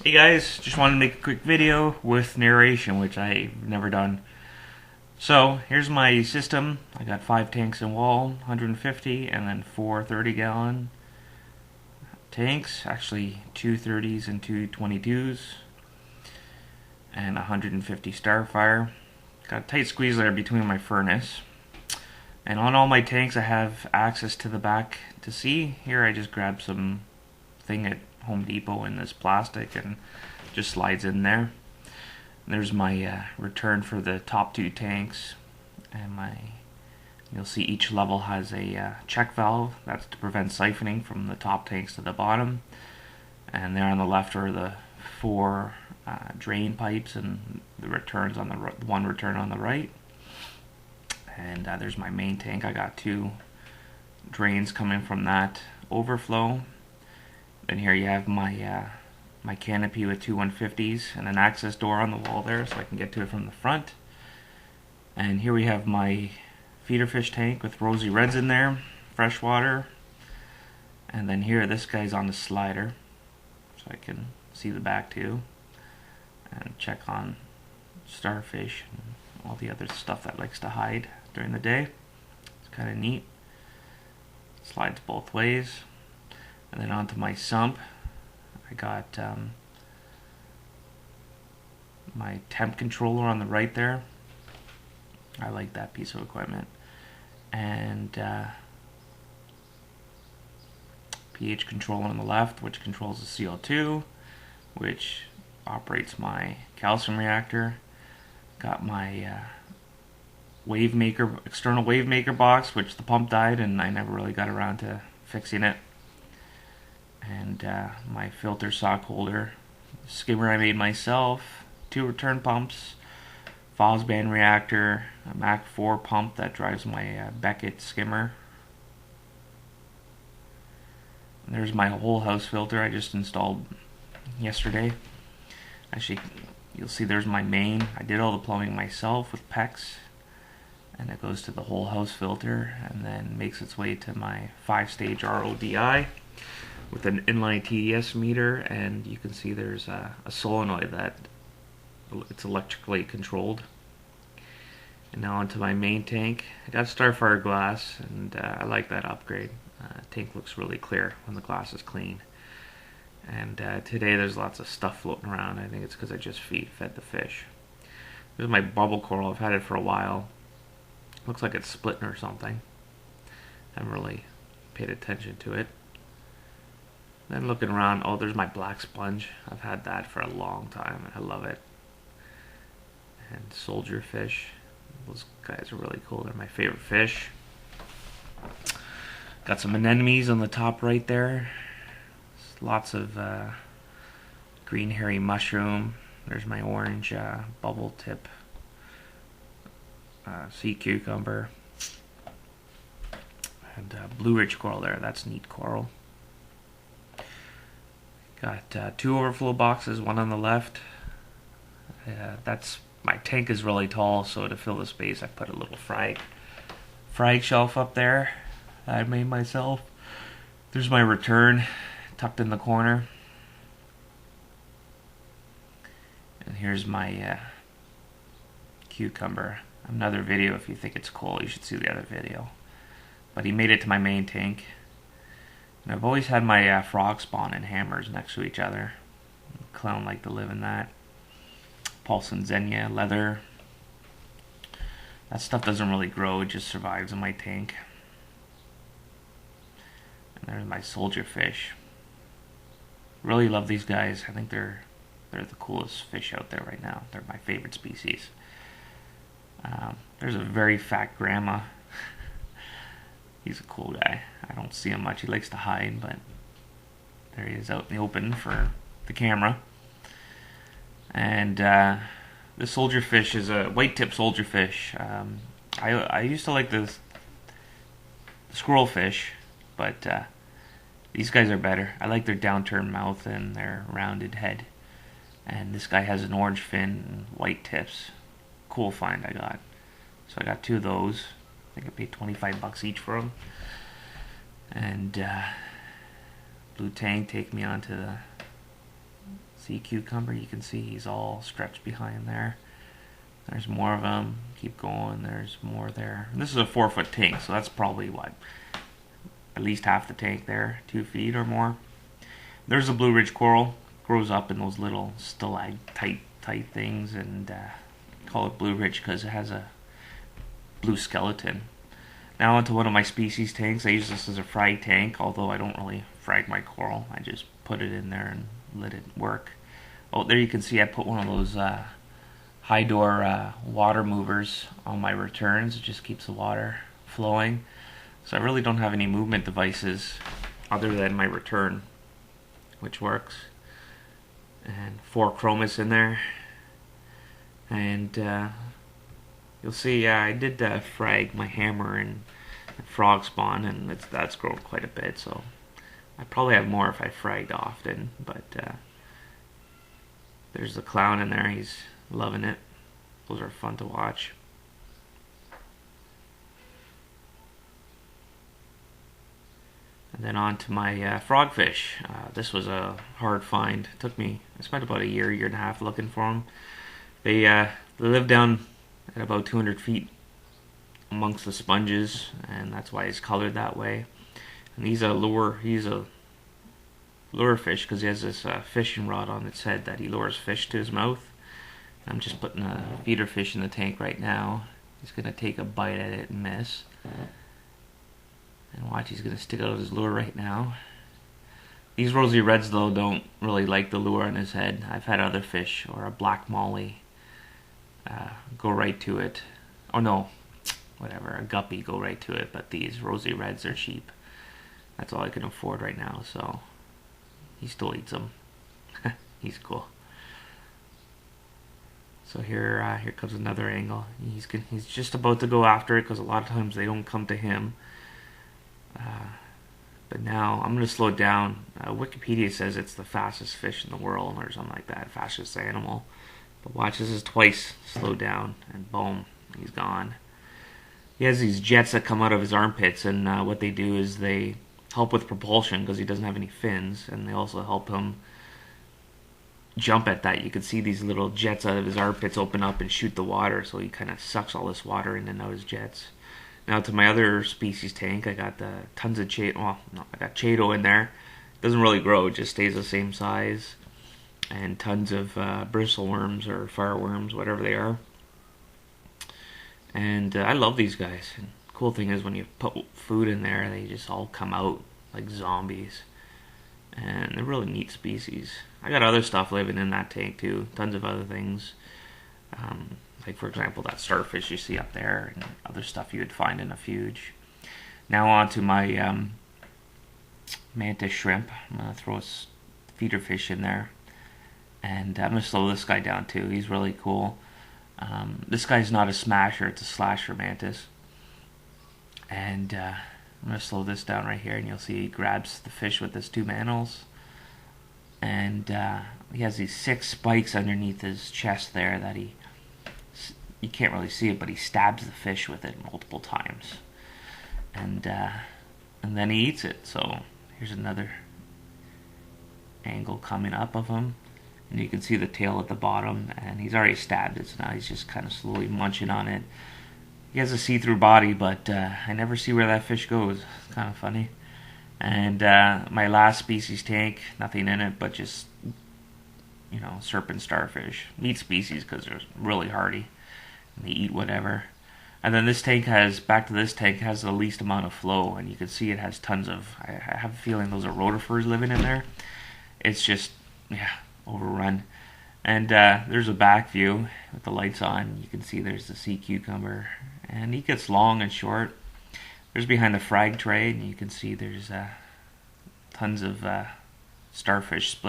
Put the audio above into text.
Hey guys, just wanted to make a quick video with narration, which I've never done. So here's my system. I got 5 tanks in wall, 150, and then 4 30-gallon tanks. Actually, 2 30s and 2 22s, and 150 Starfire. Got a tight squeeze there between my furnace. And on all my tanks, I have access to the back to see. Here, I just grabbed some thing at Home Depot in this plastic and just slides in there. There's my return for the top 2 tanks, and you'll see each level has a check valve. That's to prevent siphoning from the top tanks to the bottom. And there on the left are the 4 drain pipes and the returns on the one return on the right. And there's my main tank. I got 2 drains coming from that overflow. Then here you have my my canopy with 2 150s and an access door on the wall there, so I can get to it from the front. And here we have my feeder fish tank with rosy reds in there, freshwater. And then here, this guy's on the slider, so I can see the back too, and check on starfish and all the other stuff that likes to hide during the day. It's kind of neat. Slides both ways. And then onto my sump, I got my temp controller on the right there. I like that piece of equipment. And pH controller on the left, which controls the CO2, which operates my calcium reactor. Got my wave maker, external wave maker box, which the pump died and I never really got around to fixing it. And my filter sock holder, skimmer I made myself, 2 return pumps, Fosband reactor, a Mach 4 pump that drives my Beckett skimmer. And there's my whole house filter I just installed yesterday. Actually, you'll see there's my main. I did all the plumbing myself with PEX, and it goes to the whole house filter and then makes its way to my 5-stage RODI with an inline TDS meter. And you can see there's a solenoid that it's electrically controlled. And now onto my main tank. I got Starfire glass, and I like that upgrade. Tank looks really clear when the glass is clean. And today there's lots of stuff floating around. I think it's because I just fed the fish. This is my bubble coral. I've had it for a while. Looks like it's splitting or something. Haven't really paid attention to it. Then looking around, oh, there's my black sponge. I've had that for a long time and I love it. And soldier fish. Those guys are really cool. They're my favorite fish. Got some anemones on the top right there. Lots of green hairy mushroom. There's my orange bubble tip sea cucumber. And blue ridge coral there. That's neat coral. Got 2 overflow boxes, one on the left. That's my tank is really tall, so to fill the space, I put a little frag shelf up there that I made myself. There's my return tucked in the corner. And here's my cucumber. Another video. If you think it's cool, you should see the other video. But he made it to my main tank. And I've always had my frog spawn and hammers next to each other. Clown like to live in that. Paulson Xenia leather. That stuff doesn't really grow, it just survives in my tank. And there's my soldier fish. Really love these guys. I think they're the coolest fish out there right now. They're my favorite species. There's a very fat grandma. He's a cool guy. I don't see him much. He likes to hide, but there he is out in the open for the camera. And this soldier fish is a white tip soldier fish. I used to like the squirrel fish, but these guys are better. I like their downturned mouth and their rounded head. And this guy has an orange fin and white tips. Cool find I got. So I got 2 of those. I think I paid $25 each for them. And blue tank, take me onto the sea cucumber. You can see he's all stretched behind there. There's more of them. Keep going. There's more there. And this is a 4-foot tank, so that's probably what, at least half the tank there, 2 feet or more. There's a blue ridge coral. Grows up in those little stalactite tight things, and call it blue ridge because it has a blue skeleton. Now onto one of my species tanks. I use this as a frag tank, although I don't really frag my coral. I just put it in there and let it work. Oh, there you can see I put one of those high door water movers on my returns. It just keeps the water flowing. So I really don't have any movement devices other than my return, which works. And 4 chromis in there. And you'll see I did frag my hammer and frog spawn, and that's grown quite a bit. So I probably have more if I fragged often. But there's the clown in there. He's loving it. Those are fun to watch. And then on to my frogfish. This was a hard find. It took me, I spent about a year and a half looking for them. They live down at about 200 feet amongst the sponges, and that's why it's colored that way. And he's a lure fish because he has this fishing rod on its head that he lures fish to his mouth. I'm just putting a feeder fish in the tank right now. He's going to take a bite at it and miss. And watch, he's going to stick out his lure right now. These rosy reds, though, don't really like the lure on his head. I've had other fish, or a black molly, go right to it. Oh no, whatever, a guppy go right to it. But these rosy reds are cheap. That's all I can afford right now, so he still eats them. He's cool. So here comes another angle. He's just about to go after it because a lot of times they don't come to him. But now I'm going to slow it down. Wikipedia says it's the fastest fish in the world or something like that, fastest animal. But watch, this is twice slowed down, and boom, he's gone. He has these jets that come out of his armpits, and what they do is they help with propulsion because he doesn't have any fins, and they also help him jump at that. You can see these little jets out of his armpits open up and shoot the water, so he kind of sucks all this water in and out of his jets. Now to my other species tank, I got tons of chaeto. Well, no, I got chaeto in there. It doesn't really grow; it just stays the same size. And tons of bristleworms or fireworms, whatever they are. And I love these guys. And the cool thing is when you put food in there, they just all come out like zombies. And they're really neat species. I got other stuff living in that tank too. Tons of other things. Like for example that starfish you see up there, and other stuff you would find in a fuge. Now on to my mantis shrimp. I'm going to throw a feeder fish in there. And I'm going to slow this guy down too. He's really cool. This guy's not a smasher, it's a slasher mantis. And I'm going to slow this down right here, and you'll see he grabs the fish with his 2 mandibles. And he has these 6 spikes underneath his chest there that you can't really see it, but he stabs the fish with it multiple times. And then he eats it. So here's another angle coming up of him. And you can see the tail at the bottom, and he's already stabbed it, so now he's just kind of slowly munching on it. He has a see-through body, but I never see where that fish goes. It's kind of funny. And my last species tank, nothing in it, but just, you know, serpent starfish. Meat species because they're really hardy, and they eat whatever. And then this tank has the least amount of flow, and you can see it has tons of, I have a feeling those are rotifers living in there. It's just, yeah, overrun. And there's a back view with the lights on. You can see there's the sea cucumber, and he gets long and short. There's behind the frag tray, and you can see there's tons of starfish split